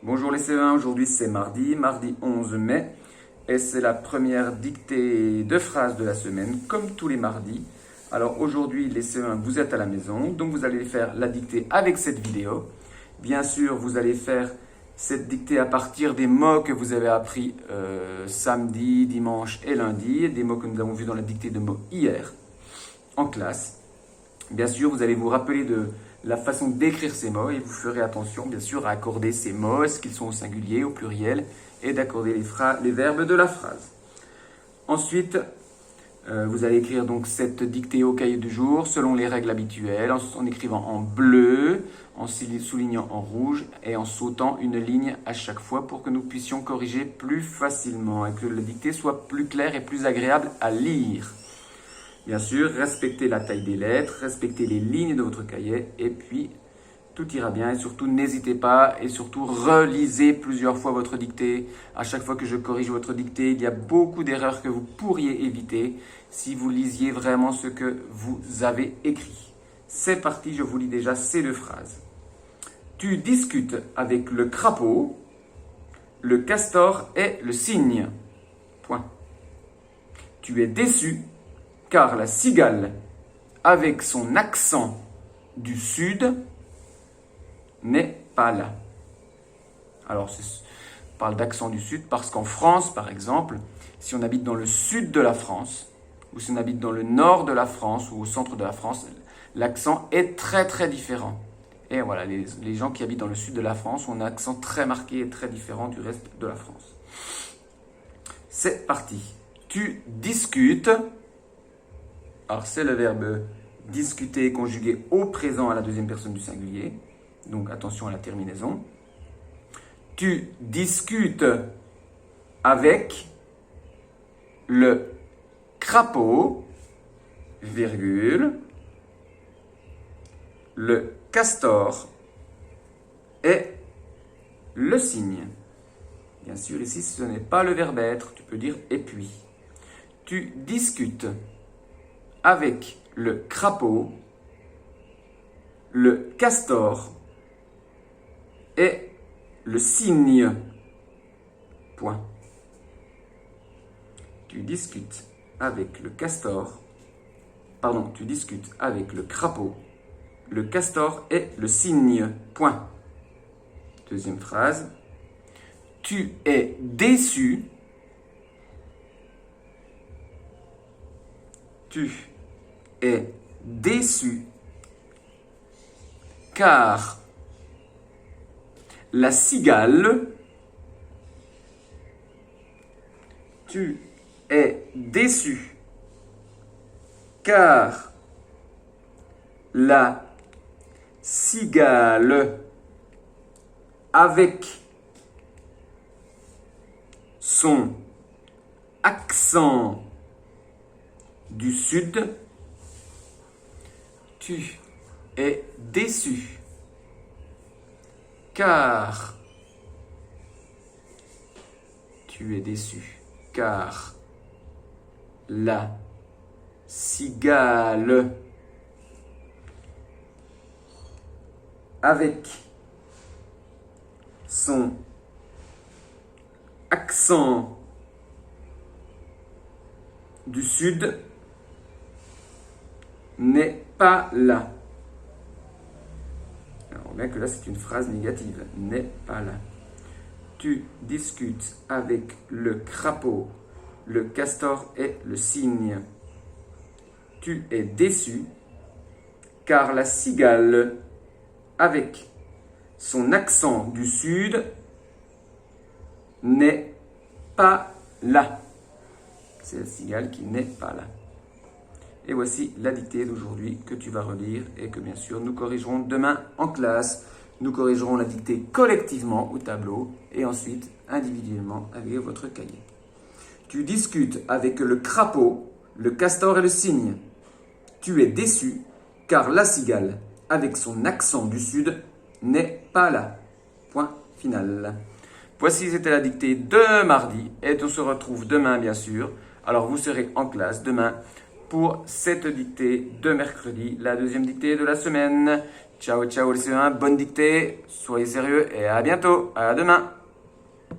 Bonjour les C1, aujourd'hui c'est mardi 11 mai et c'est la première dictée de phrases de la semaine comme tous les mardis. Alors aujourd'hui les C1 vous êtes à la maison donc vous allez faire la dictée avec cette vidéo. Bien sûr vous allez faire cette dictée à partir des mots que vous avez appris samedi, dimanche et lundi, des mots que nous avons vus dans la dictée de mots hier en classe. Bien sûr vous allez vous rappeler de la façon d'écrire ces mots et vous ferez attention bien sûr à accorder ces mots, est-ce qu'ils sont au singulier, au pluriel, et d'accorder les verbes de la phrase. Ensuite, vous allez écrire donc cette dictée au cahier du jour selon les règles habituelles, en écrivant en bleu, en soulignant en rouge et en sautant une ligne à chaque fois pour que nous puissions corriger plus facilement et que la dictée soit plus claire et plus agréable à lire. Bien sûr, respectez la taille des lettres, respectez les lignes de votre cahier et puis tout ira bien. Et surtout, n'hésitez pas et surtout relisez plusieurs fois votre dictée. À chaque fois que je corrige votre dictée, il y a beaucoup d'erreurs que vous pourriez éviter si vous lisiez vraiment ce que vous avez écrit. C'est parti, je vous lis déjà ces deux phrases. Tu discutes avec le crapaud, le castor et le cygne. Point. Tu es déçu car la cigale, avec son accent du sud, n'est pas là. Alors, on parle d'accent du sud parce qu'en France, par exemple, si on habite dans le sud de la France, ou si on habite dans le nord de la France, ou au centre de la France, l'accent est très très différent. Et voilà, les gens qui habitent dans le sud de la France ont un accent très marqué et très différent du reste de la France. C'est parti. Tu discutes. Alors, c'est le verbe discuter conjugué au présent à la deuxième personne du singulier. Donc, attention à la terminaison. Tu discutes avec le crapaud, virgule, le castor et le cygne. Bien sûr, ici, ce n'est pas le verbe être. Tu peux dire et puis. Tu discutes avec le crapaud, le castor et le cygne. Point. Tu discutes avec le castor, tu discutes avec le crapaud, le castor et le cygne. Point. Deuxième phrase. Tu es déçu. Tu es déçu car la cigale, tu es déçu car la cigale avec son accent du sud, tu es déçu car la cigale avec son accent du sud n'est pas là. Alors, on voit que là, c'est une phrase négative. N'est pas là. Tu discutes avec le crapaud, le castor et le cygne. Tu es déçu car la cigale, avec son accent du sud, n'est pas là. C'est la cigale qui n'est pas là. Et voici la dictée d'aujourd'hui que tu vas relire et que bien sûr nous corrigerons demain en classe. Nous corrigerons la dictée collectivement au tableau et ensuite individuellement avec votre cahier. Tu discutes avec le crapaud, le castor et le cygne. Tu es déçu car la cigale, avec son accent du sud, n'est pas là. Point final. Voici, c'était la dictée de mardi et on se retrouve demain bien sûr. Alors vous serez en classe demain pour cette dictée de mercredi, la deuxième dictée de la semaine. Ciao, ciao les CE1, bonne dictée, soyez sérieux et à bientôt, à demain.